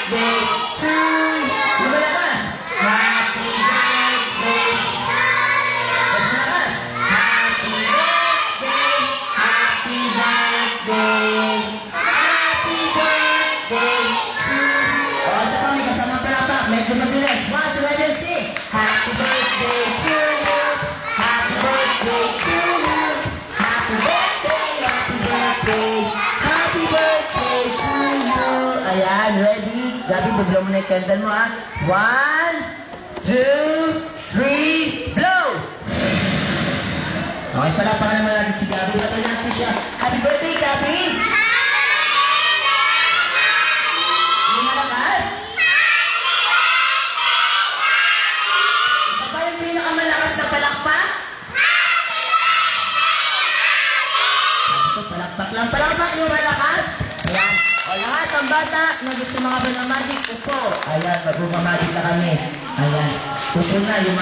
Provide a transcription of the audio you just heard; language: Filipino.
birthday to you. Yung malakas. Happy birthday. Mas malakas. Happy birthday. Happy birthday. Happy birthday to you. O, sa kami kasama palakpak. Medyo mabilis. Once, two, and sing. Happy birthday to you. Happy birthday to you. Happy birthday. Happy birthday. Happy birthday to you. Ayan, ready? Gabi, bublow mo na yung candle mo, ha? 1, 2, 3, blow! Okay, pala naman natin si Gabi. Batay natin siya. Happy birthday, Gabi! Yung malakas? Isa ba yung pinakamalakas na palakpak? Palakpak lang. Palakpak yung malakas. Ayan. O lahat ng bata na gusto mga banamagic, upo. Ayan, mag-umamagic na kami. Ayan. Upo na yung mga